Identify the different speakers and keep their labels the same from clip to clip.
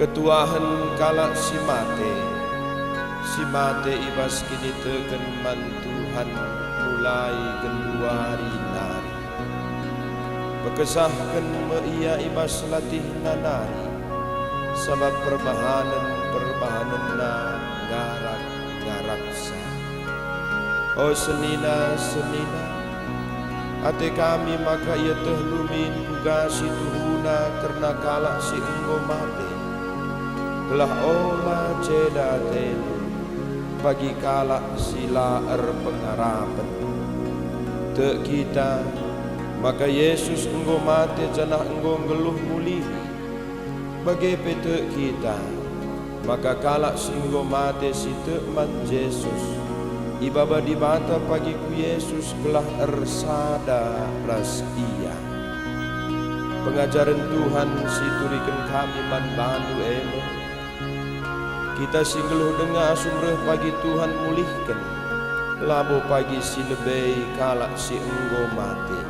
Speaker 1: ketuahan kalak si mate ibas kini teken mantuhan mulai genduari nari bekesahkan meia ibas latih nanari sabab perbahanan na garak-garaksa. Oh senina ate kami maka ia tehlumin gasi tuhuna karena kalak si enggo mate telah olah ceda telu bagi kalak sila pengarapan te kita maka Yesus enggo mate janah enggo ngeluh mulih bagi pete kita maka kalak singgo mate si te man Yesus ibaba di bata pagi ku Yesus gelah ersada ras ia pengajaran Tuhan si turikan kami man bandu eme kita singgeluh dengar sumreh pagi Tuhan mulihkan labo pagi si lebay kalak si enggo mate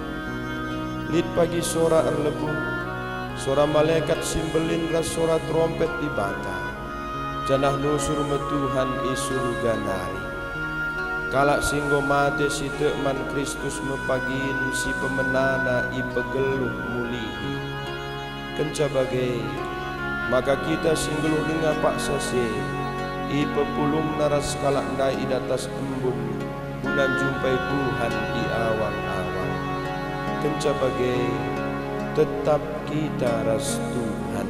Speaker 1: lid pagi sora erlebu sora malaikat simbelin ras sora trompet di bata janah nusur metuhan isul ganari kalak singgo mate si tekman Kristus mepagin si pemenana ipegeluh mulihi kenca bagai maka kita singgeluh dengar pak sase ipepulung naras kalak ndai datas embun bulan jumpai Tuhan di awang-awang kenca bagai tetap kita ras Tuhan.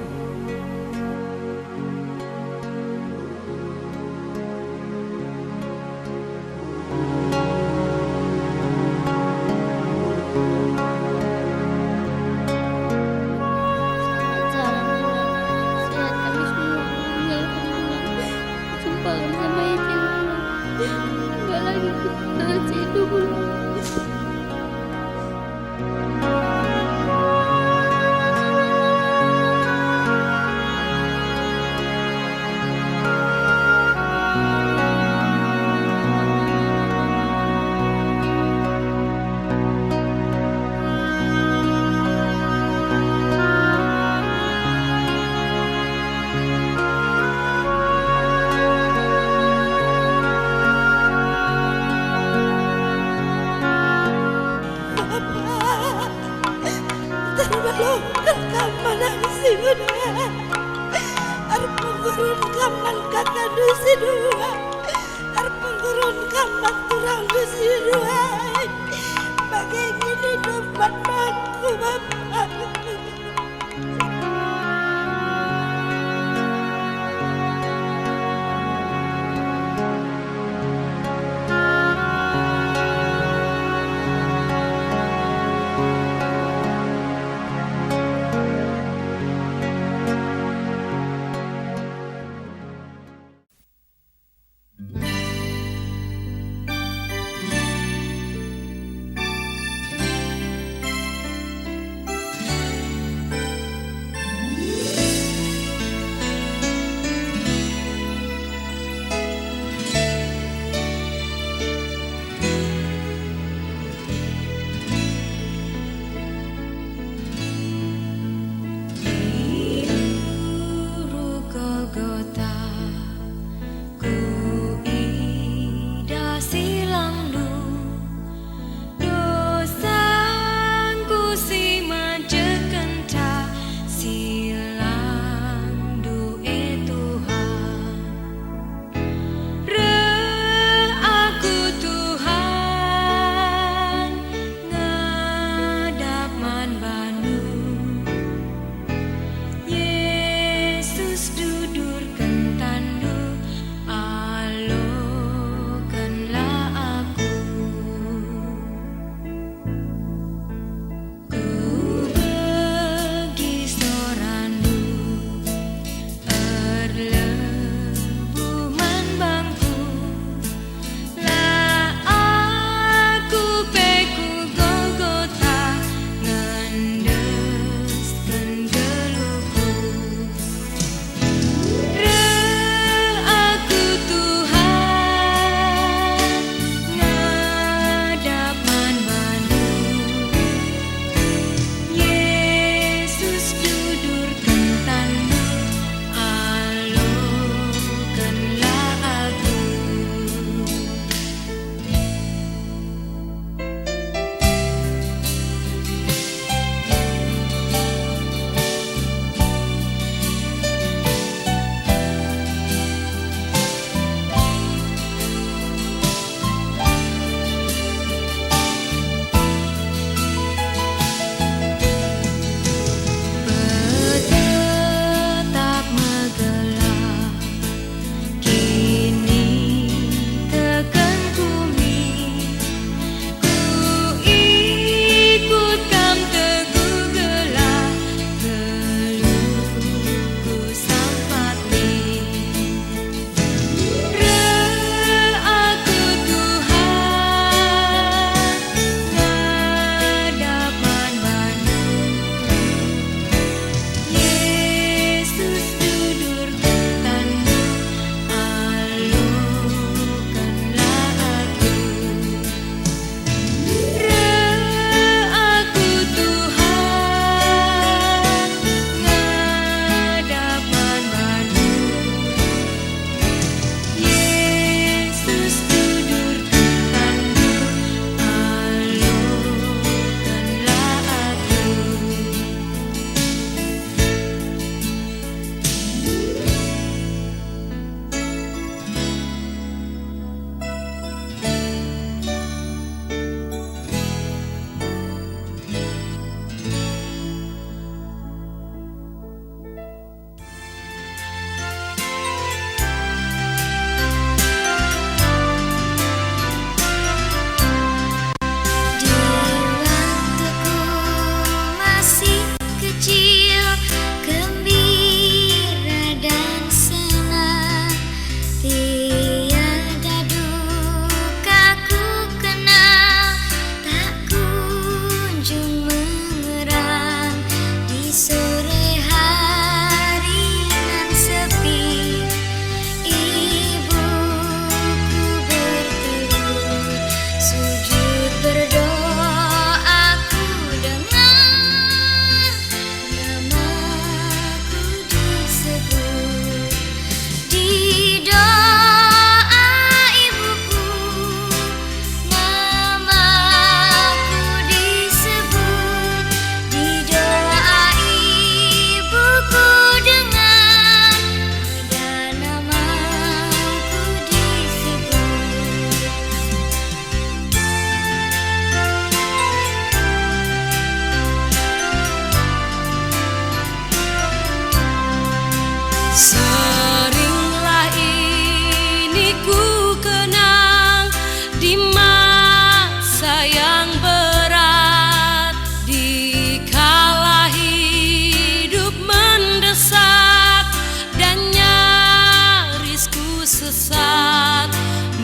Speaker 2: Seringlah ini ku kenang di masa yang berat, di kala hidup mendesak dan nyaris ku sesat,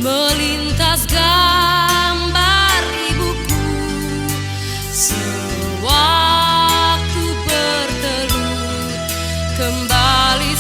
Speaker 2: melintas gambar ibuku sewaktu bertelut kembali.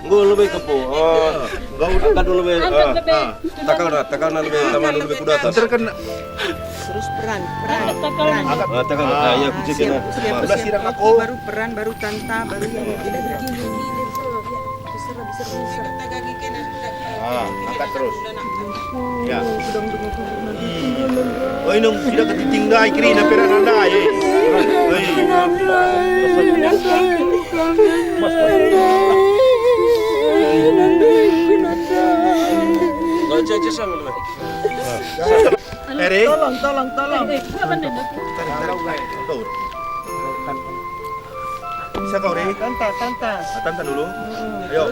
Speaker 3: Gue lebih kepo. Gak udah kan lebih. Takal na lebih sama lebih kuda atas.
Speaker 4: Terus peran.
Speaker 3: Takal. Ya kucing na.
Speaker 4: Siap sirang aku. Baru peran, baru tanta, baru yang begini.
Speaker 5: Angkat terus. Ya. Oh ini tidak ketiting dah kiri na peran anda ye.
Speaker 3: Gak cecah sama lebih.
Speaker 5: Eri.
Speaker 4: Tolong.
Speaker 5: Bisa kau Eri?
Speaker 4: Tanta.
Speaker 5: Tanta dulu. Ayo.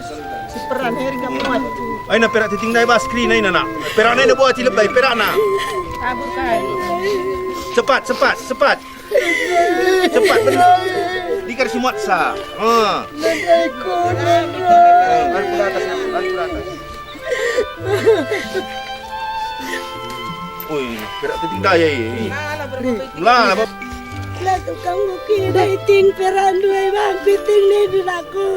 Speaker 4: Si peran Heri nggak muat.
Speaker 5: Ay na perak titing dai bas screen ay na. Perak na buat ci lebay perak na.
Speaker 4: Kabur kali.
Speaker 5: Cepat. Cepat benar. Dikar si muatsa. Lari ke atas. Oi, perak titing dai ay. Lah.
Speaker 6: Lah tukang bukit dating peran dua bang piting ni aku.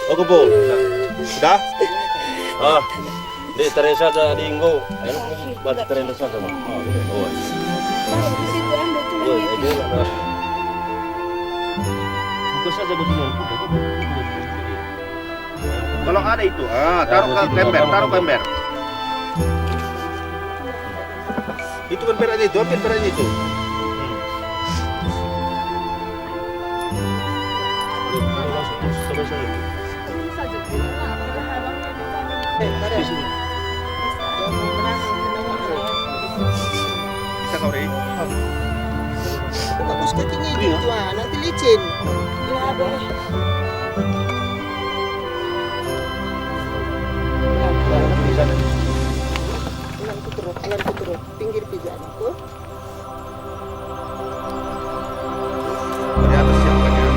Speaker 3: Oh kepo. Sudah? Di Teresa ada di Inggo. Ayo baca Teresa sama. Oh. Ini lah. Buka saja begini.
Speaker 5: Kalau ada itu, taruh ke ember. Itu kan peraknya itu, ambil peraknya itu. Bisa kau Ri?
Speaker 4: Bagus kakinya itu, nanti licin. Alarku terus, pinggir pijan aku.
Speaker 5: Di atas siapa ya?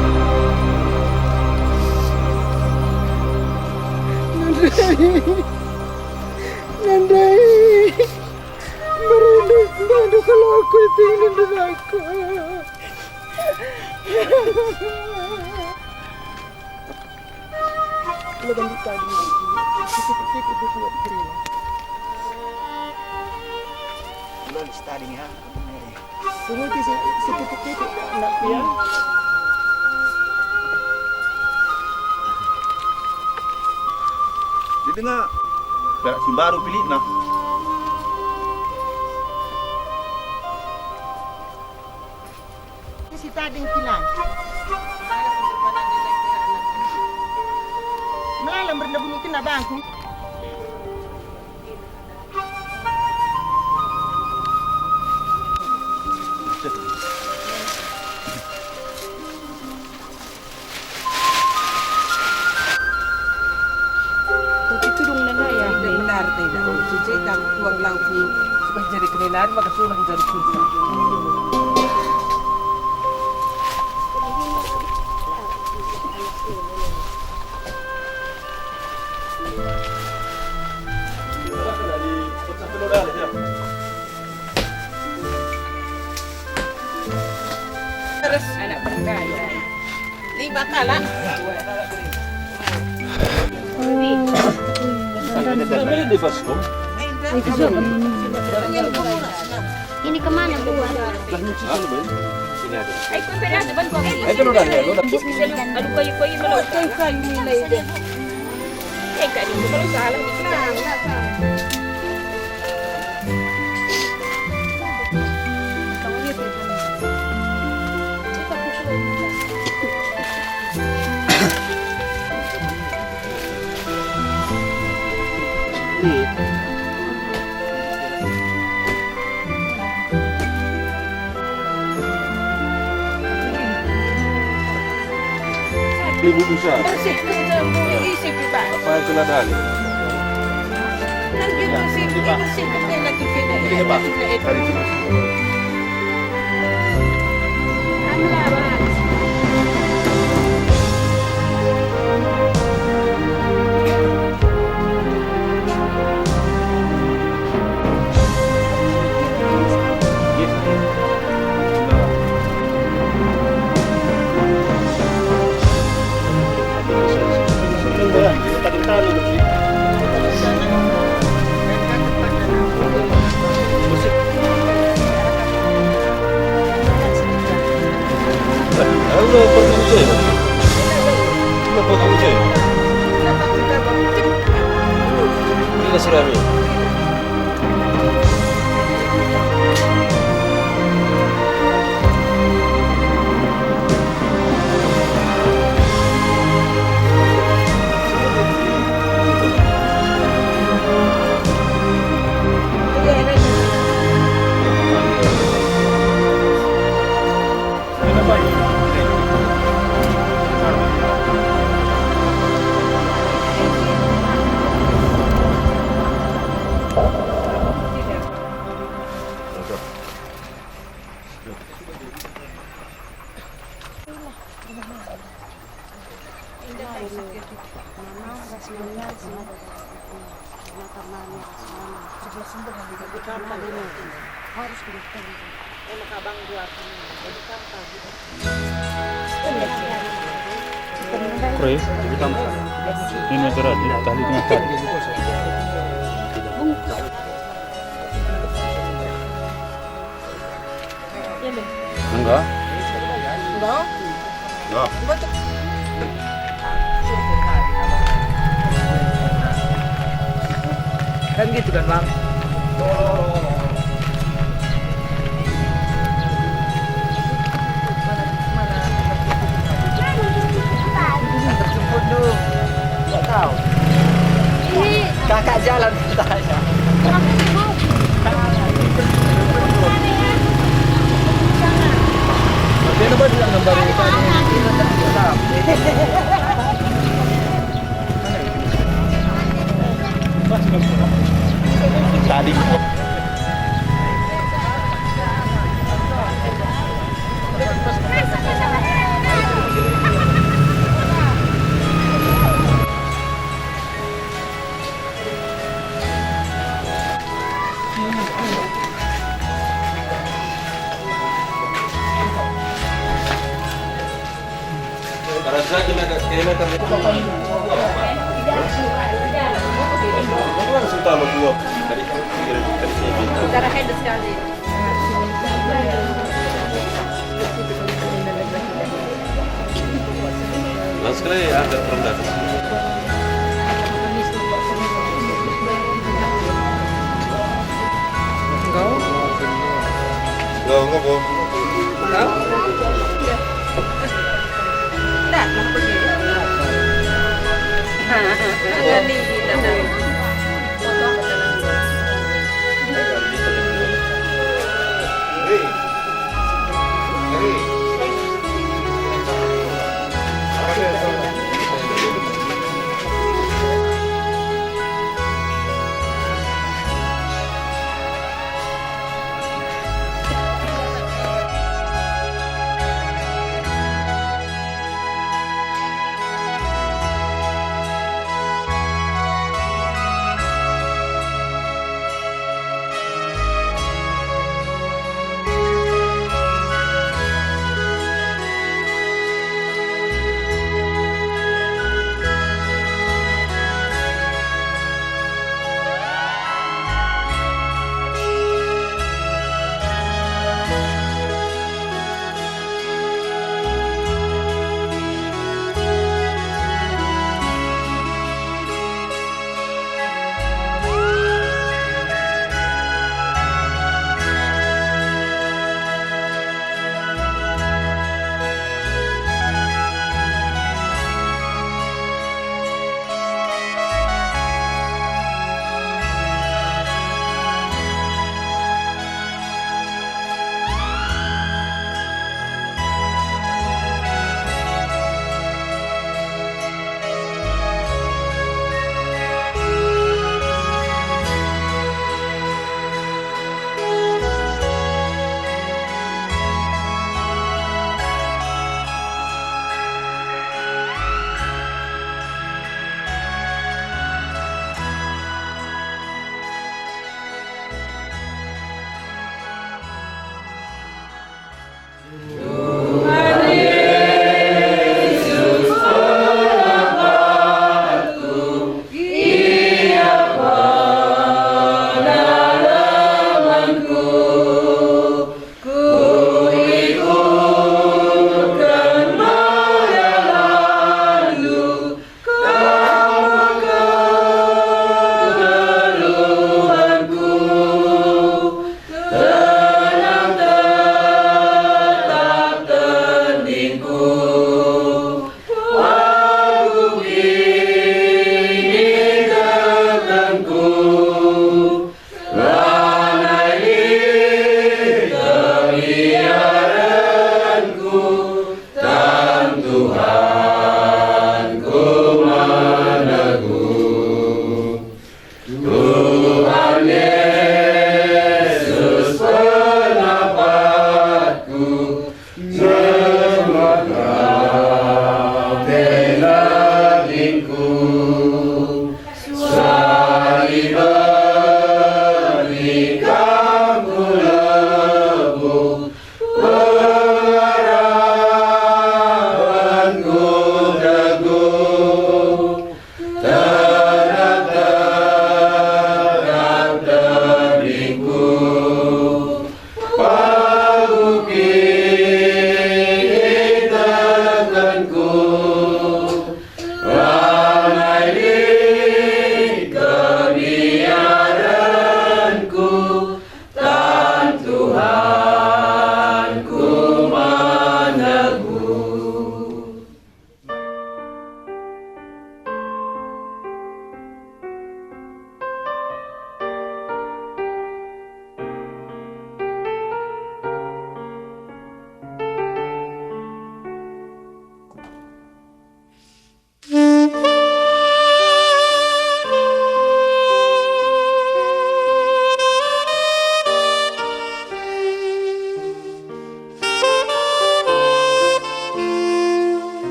Speaker 6: Nandai, merinding kalau aku itu ingin aku.
Speaker 4: Lebih tadi lagi. Sikit-sikit itu buat kiri. Belum starting ya. Semua sikit-sikit nak dia.
Speaker 5: Di tengah perak si baru pilih nah.
Speaker 4: Si tading pilan. Malam benda bunyi kena bangku. Benar tidak. Cici tak tuang lauti supaya jadi kenelan maka suruh jadi susah. Terus anak berkaya 5 kala.
Speaker 6: Ini kemana bu?
Speaker 3: Ibu bisa.
Speaker 4: Bersih isi pipa.
Speaker 3: Apa yang kena dah?
Speaker 4: Nanti bersih kita lagi pindah.
Speaker 5: Ini Pak. Dari sini.
Speaker 3: Rami.
Speaker 7: Kore, ini berat, tali tengah tali. Enggak.
Speaker 3: Enggak.
Speaker 4: Kan gitu kan bang. Nggak tahu. Kakak jalan katanya. Dia nomor bilang nomor
Speaker 5: Tadi.
Speaker 3: Razak kena kami. Langsung tahu dulu. Tadi kan tadi saya
Speaker 4: Cara head sekali.
Speaker 3: langsung aja angkat rendah. Enggak, Bu.
Speaker 4: Dah, mau pergi. Ganti kita dah. Foto apa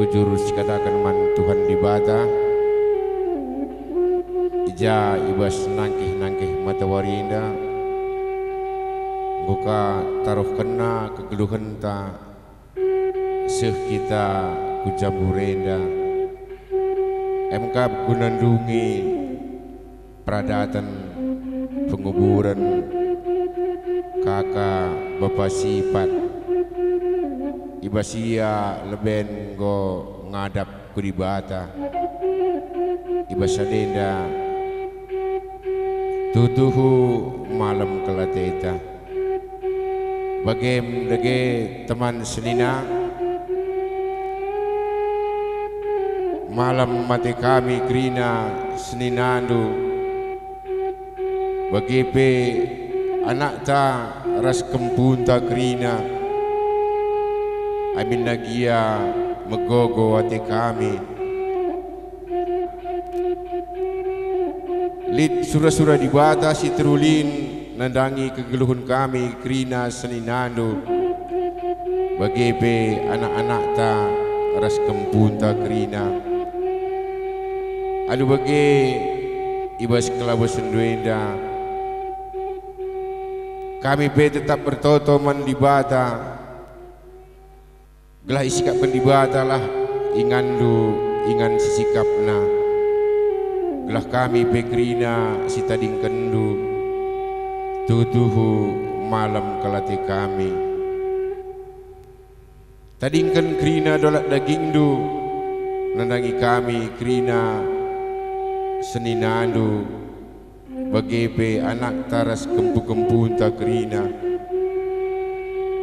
Speaker 8: bujurus katakan man Tuhan di bata ija ibas nangkih matawari indah buka taruh kena kegeluhan ta seh kita kujamburenda MK gunandungi peradatan penguburan kakak bapak sifat ibasia leben go ngadap kuribata ibasadenda tutuhu malam kelateta bagem dege teman selina malam mati kami krina seninandu bagepe anak ta ras kempunta krina amin nagia megogo hati kami lit surah-surah dibatasi terulin nandangi kegeluhun kami krina seninandu bagepe anak-anak ta ras kempunta krina adu bage ibas kelabu senduenda kami be tetap bertoto man dibata gelah isikap pendibata lah ingandu ingan sisikapna gelah kami pekrina si tading kendu tutuhu malam kelati kami tadingken krina dolak dagingdu nandangi kami krina seninandu bagepe anak taras kempu-kempu takrina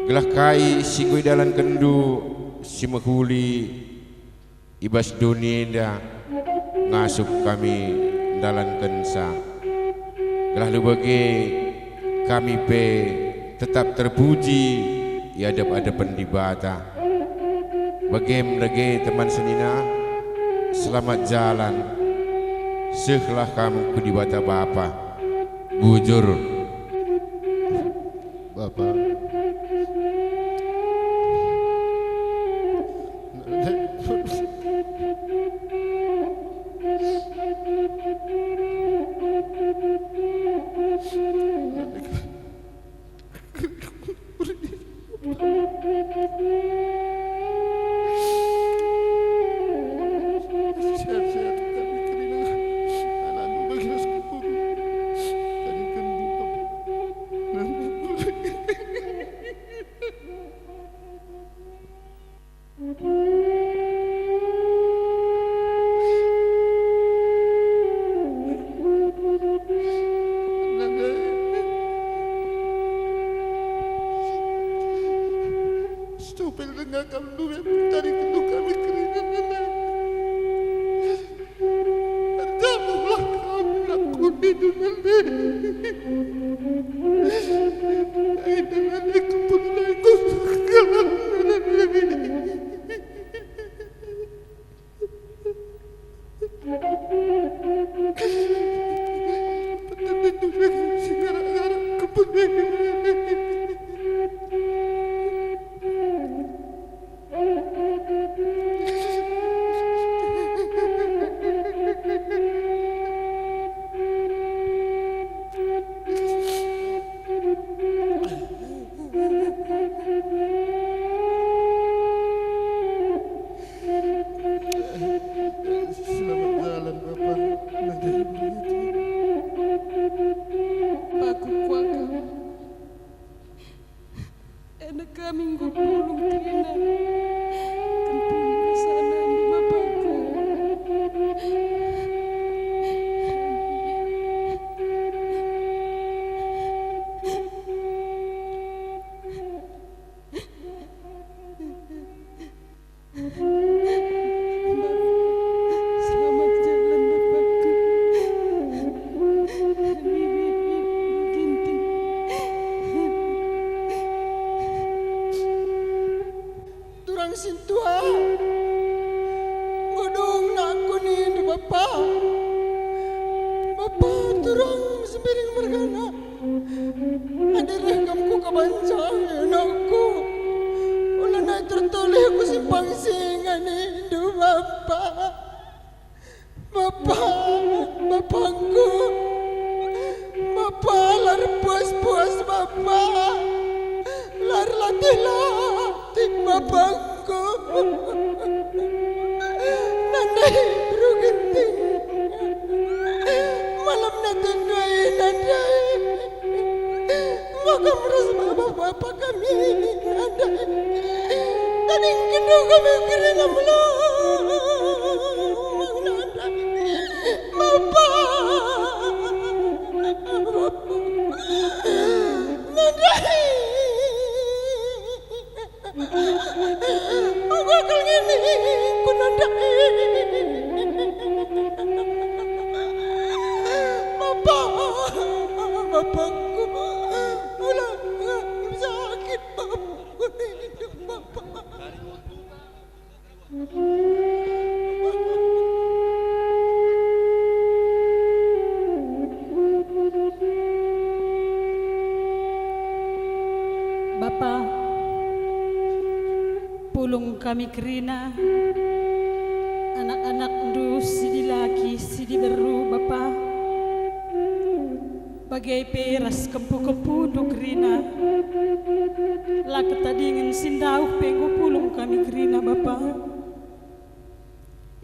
Speaker 8: gelah kai sigoi dalan kendu simahuli ibas dunia ngasup kami dalan kensa gelah lu bagi kami pe tetap terpuji di hadap-hadapan di bata bagem lagi teman senina selamat jalan sehlah kamu ku di bata bapa bujur Bapak
Speaker 6: kami kerina anak-anak ndu sidi laki sidi beru bapa bagai peras kempu-kempu ndu kerina la ketadingin sindau penggu pulung kami kerina bapa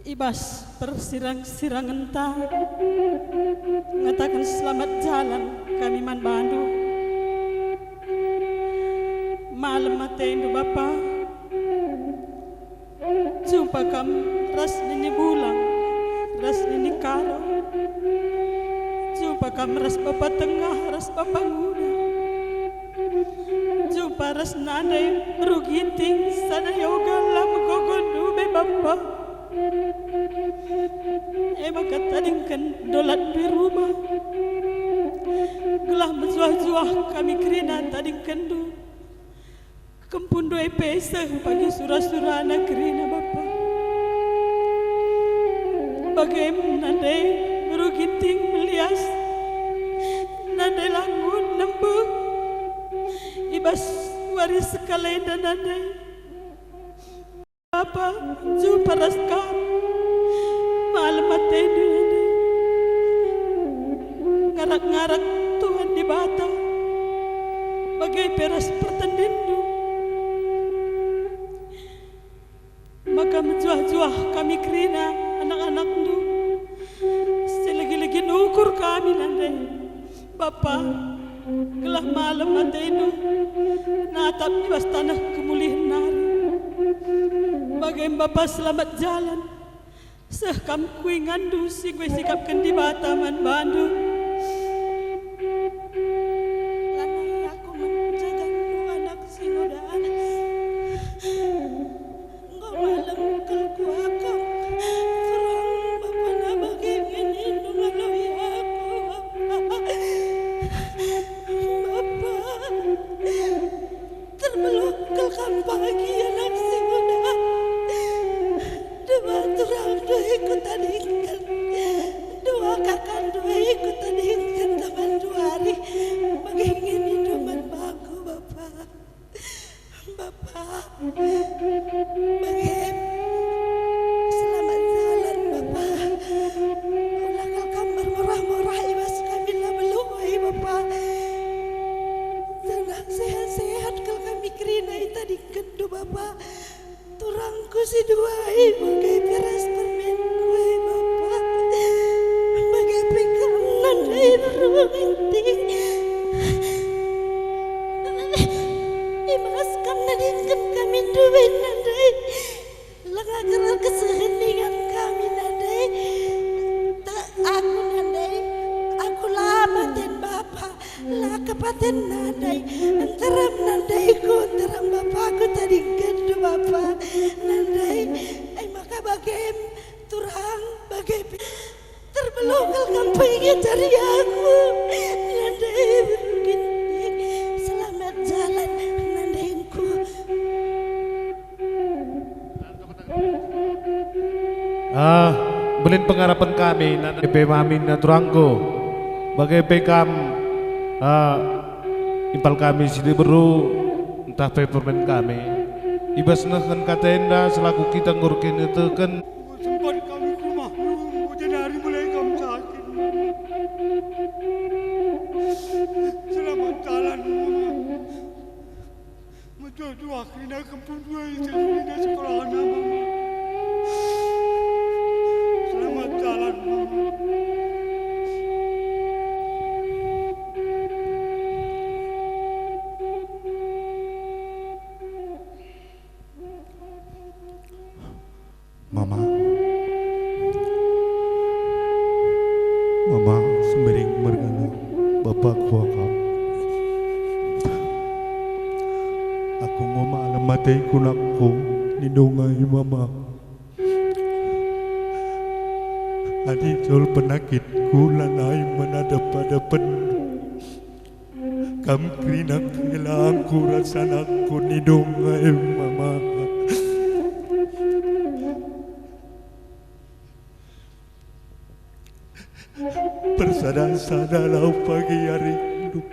Speaker 6: ibas persirang-sirang entah ngatakan selamat jalan kami man bandu malam mate ndu bapa jumpa kam ras nini bulan ras nini karo makam ras bapa tengah ras bapa nguna jumpa ras nandai rugiting sana yoga lam gogondu be bapa maka tadingkan dolat di rumah gelah menjuah-juah kami kerina tadingkan du kempun dua pesa pagi surah-surah anak kerina bapa bagaimana nandai rugiting melias nandai langun lembu ibas waris kalenda nandai bapa jumpa raska malam matenu ngarak-ngarak Tuhan di bata bagai peras pertandindu maka menjuah-juah kami kerina anak-anak du selagi-lagi nukur kami nandai bapa gelah malam matenu natap ibas tanah kemulihan nari bagai bapa selamat jalan sekam kuingandu si gue sikapkan di bataman Bandung lanai aku menjaga anak si godaan engkau malam kalku akam serang bapa na bagian itu ngalui aku bapa terbelokal kam pagi anak si godaan dua turang dua ikut tadingkan dua kakak dua ikut tadingkan teman dua hari bagingin hidupan baku bapak bagim selamat jalan bapak ulakal kamar murah-murah ibas kami lah beluai bapak tenang sehat-sehat kalau kami kerina tadingkan du bapak turangku si dua bagai peras permen kue bapa bagai pegangan air ruminting imaskan nadingkan kami duit nandai lengah keral keseheningan kami nandai tak aku nandai aku lama ten bapa lah kepaten nandai antaram nandai ku terang bapaku tadi gendu bapa nandai maka bagai turang bagai terbelokal kampungnya cari aku nandai berginting selamat jalan nandainku
Speaker 9: belin pengharapan kami nandai pemamin na turangko bagai pekam impal kami sini beru entah peppermint kami ibas nahan katenda selaku kita ngurkin itu kan
Speaker 7: sempat kami ke rumah hujan hari mulai kami sakit selamat jalan dua kena kampung dua itu kena sekolah nama selamat jalan
Speaker 10: Mama sembering mergana bapak kuakam aku ngoma alamatay kunakku nindungay mama adi jol penakitku lanay manadap-adapan kam krinak kailanganku rasanakku nindungay mama Persada-sadalah pagi hari hidup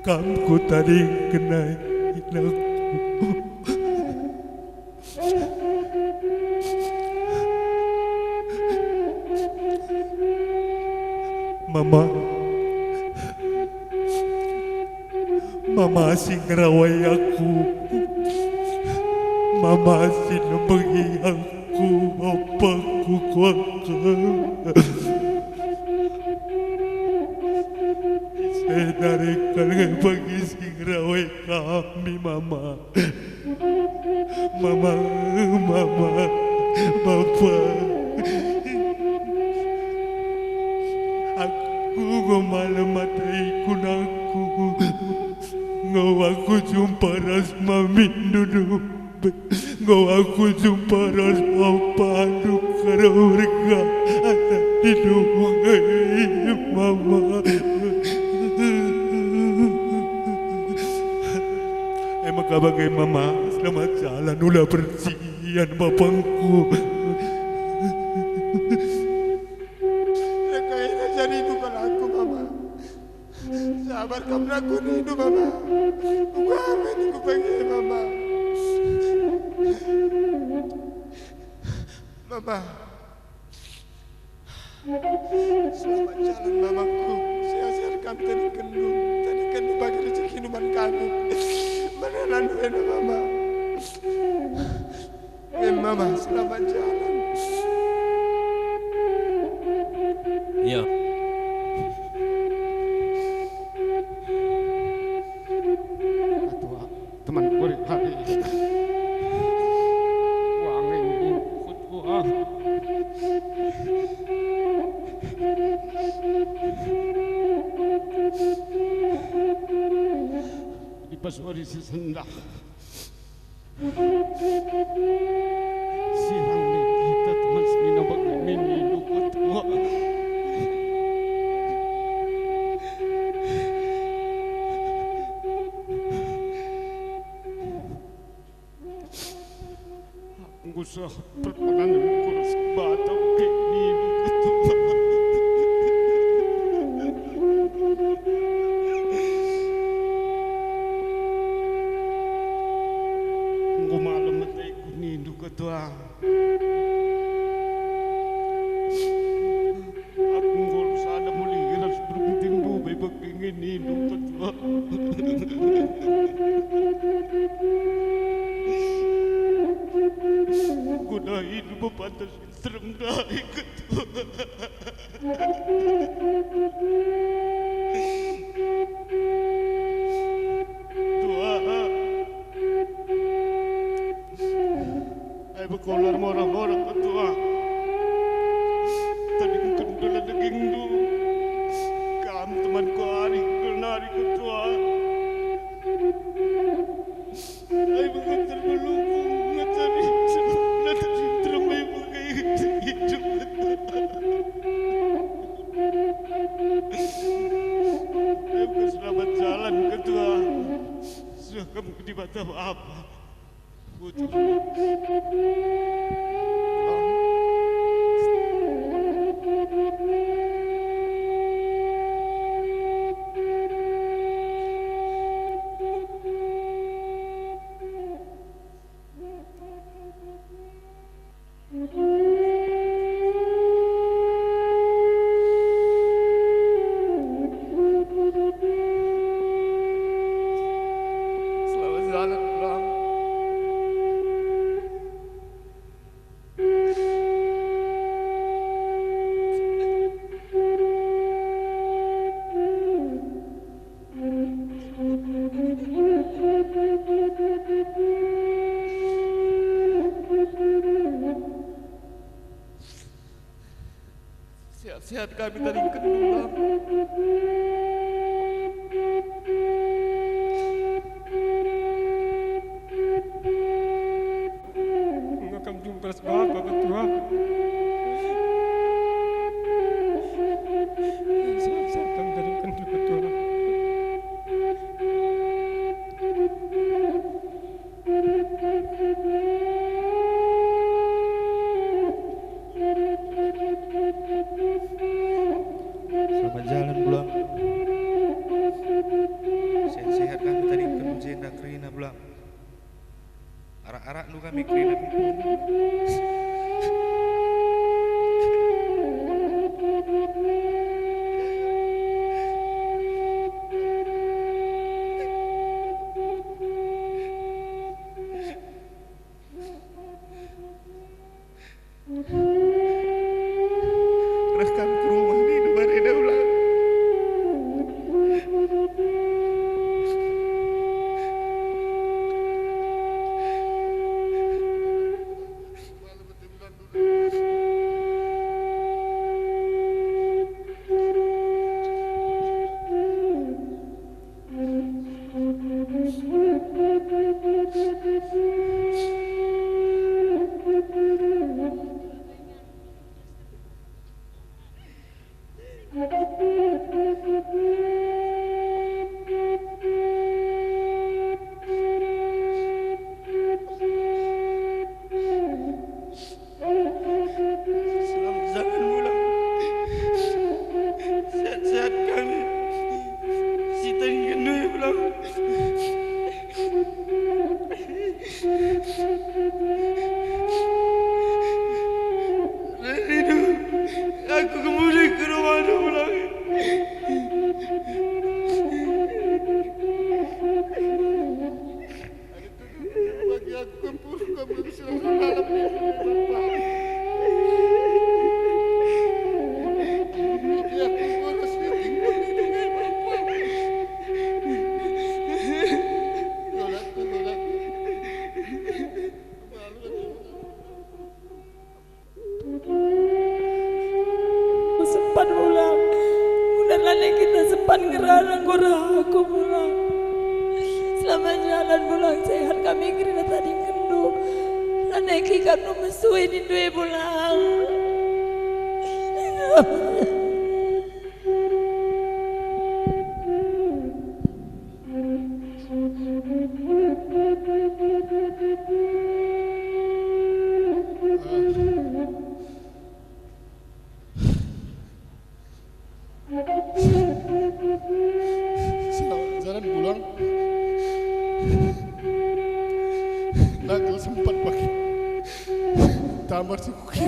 Speaker 10: kamu tadi kena hilangku Mama asing ngerawai aku Mama asing nembagi aku Bapaku kuangka Saya dari kalian bagi sing ngerawai kami Mama Bapak Ngau malam matai kunangku. Ngau aku jumpa rasma mindudu. Ngau aku jumpa rasma padu karo mereka anak hidup mama. Emang bagai mama selamat jalan ulah bersihan bapangku.
Speaker 7: Kaya jadi hidup aku mama. Sabar kamu aku hidup mama. Aku amin aku pengen mama. Mama. Selamat jalan mamaku. Sehat-sehat kamu tadi kendung bagi rezeki hidupan kami. Beneran bener mama. Mama selamat jalan.
Speaker 3: Iya.
Speaker 7: Teman gue hari wangin ikut gua. Di pasori si sendak sirang ni kita teman semina bagni hidup tua. Aku sah permanen kurus batang ini tua. Aku malam matai kuning duka tua. Aku ngurus ada mulai harus berhenti bubai begini duka tua. Aku dah hidup berpantas terendah ketua. Berkolar morah-morah ketua. Tadi kendalah daging du. Kamu temanku hari kenari ketua. Ay mengajar belunggu ngacari termai pakai hidup. Aku selamat jalan ketua. Sudah kamu di mata apa? Selamat jalan pulang. Sehat-sehat kami tadi kedua. Ngakam jumpa sebab ketua. Sehat-sehat kami tadi kedua.
Speaker 11: Selamat jalan pulang. Sehat-sehat kami tadi kemujena kerina pulang. Arak-arak lu kami kerina kumpul.
Speaker 7: Rekam ke rumah ni di Marina ulang. Selamat jalan pulang. Sehat-sehat kami. Si tadi kena pulang. Rindu, aku kembali ke rumah pulang. Bagi aku kembali kamu selalu dalam
Speaker 6: sempat pulang. Mudah-mudahan kita sempat ngerarang aku pulang. Selamat jalan pulang sehat kami kira tadi kendu. Laneki kan mesui di dua pulang.
Speaker 7: Selamat jalan pulang. Nakal sempat pakai tamar si kuki.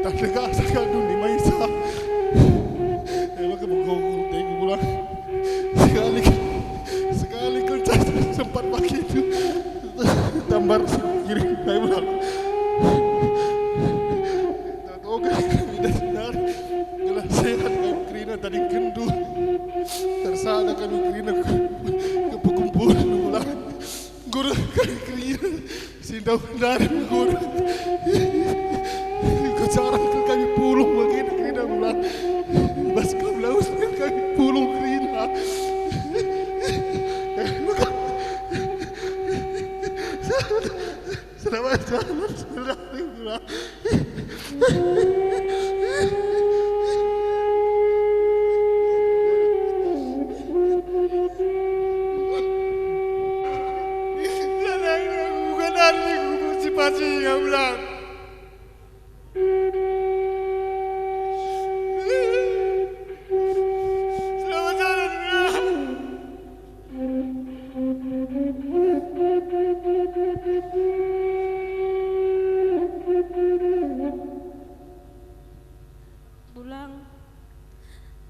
Speaker 7: Tak dekat sakadun di Maisa. Emang kebogong tengok pulang. Sekali kerja sempat pakai itu tambar si kiri naik pulang. Tak tahu kan tidak benar. Jelas sehat kami kerina tadi kendu. Tersada kami kerina kumpul pulang. Guru kami kerina sindau dari guru. Kecaran kami pulung begini kerina pulang. Bas kami laus kami pulung kerina. Selamat jalan selamat pulang. Bukan hari aku pasti yang pulang. Selamat jalan pulang.
Speaker 6: Bulang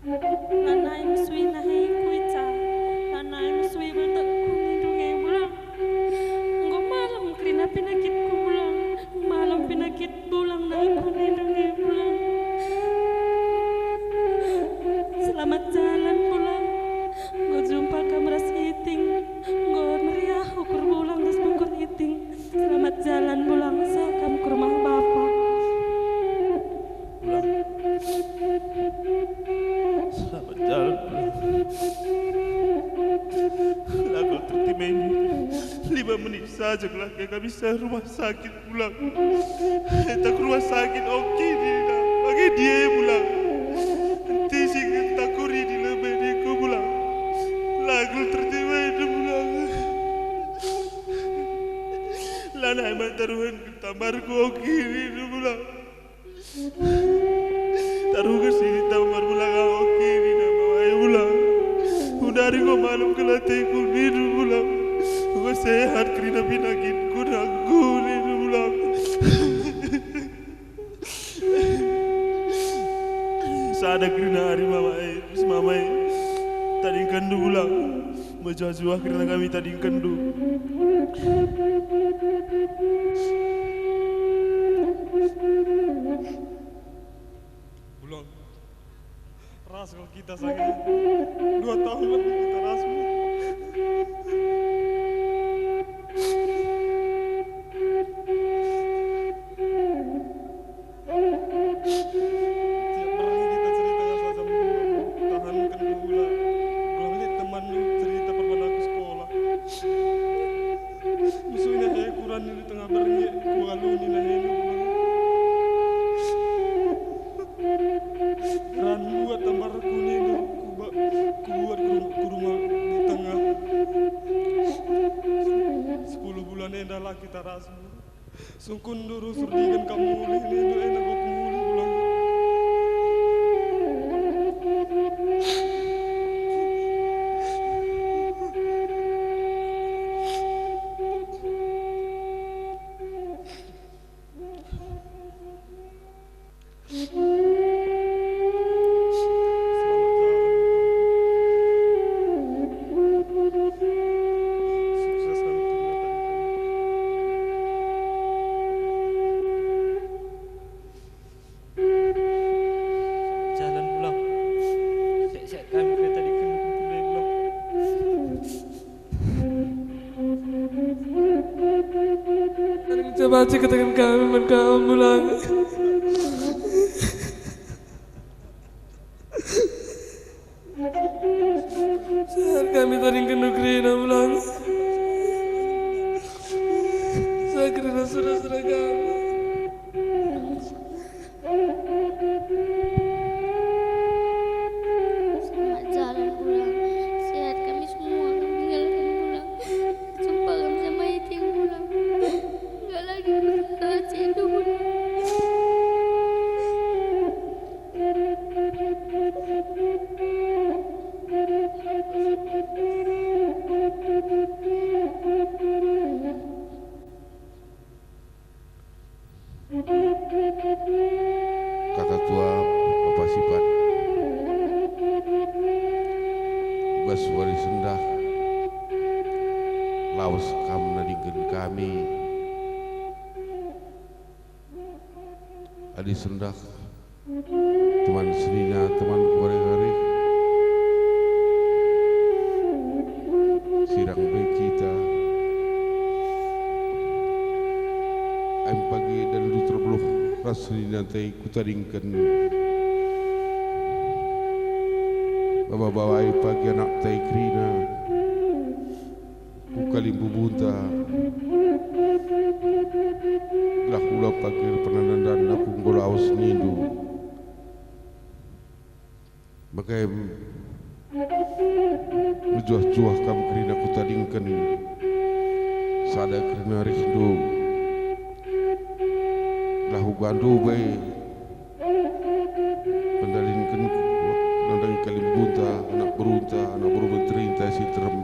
Speaker 6: nanay mesui nahi kuita nanay mesui bentuk kumindungi bulang nggo malam kerina pinakitku bulang malam pinakit bulang nahi kumindungi bulang selamat jalan bulang nggo jumpa kamras iting nggo meriah ukur bulang terus ukur iting selamat jalan bulang sakam ke rumah bapak.
Speaker 10: Selamat jalan pulang. Lagu tertima ini 5 menit saja kelak kami bisa rumah sakit pulang. Tak ke rumah sakit oke dia bagi dia pulang. Nanti sih takuri di lebih di ku pulang. Lagu tertima ini pulang. Lana emang taruhan tambar ku oke ini pulang. Taruh ke sini tambar pulang oke ini nama ayah pulang. Udari ko malam kelatih ku niru pulang. Ku sehat kerina pinakit ku ragu niru pulang. Sada kerina hari mamai tadi kendu pulang. Berjuah-juah kerina kami tadi kendu. Bulan ras kalau kita sakit 2 tahun lebih kita ras. Tiap hari kita cerita saja tahan kendu bulan. Bulan lihat teman cerita perban aku sekolah. Musuhnya saya kurang di tengah bernyek kualu ni lah ini. Ranmu asmu. Sungkundur surdikan kamu mulih ini do enak kok mulih ulang.
Speaker 12: Coba katakan kami kamu pulang. Saat kami tadi ke negeri pulang. Saya kira saudara kami.
Speaker 13: Selamat jalan pulang. Sehat kami semua akan tinggalkan pulang. Sumpah kami sama itu yang pulang. Enggak lagi bersama hidup pulang.
Speaker 8: Kata tua Bapak Sifat Bas wali sendah laos kamu nadingkeun kami adi sendah teman serina teman kore-kore sirang baik kita aim pagi dan lu terbelum rasulina teh kutaringkeun bawa-bawai pagi anak teh krina bukalimbu bunta lah kula pagi penandan aku ngolaos nindu bagai menjuah-juah kam krina kutadingkeun sada krina rindu lahu gandu bae pendalinkeun nandang kalim bunta anak berunta si terem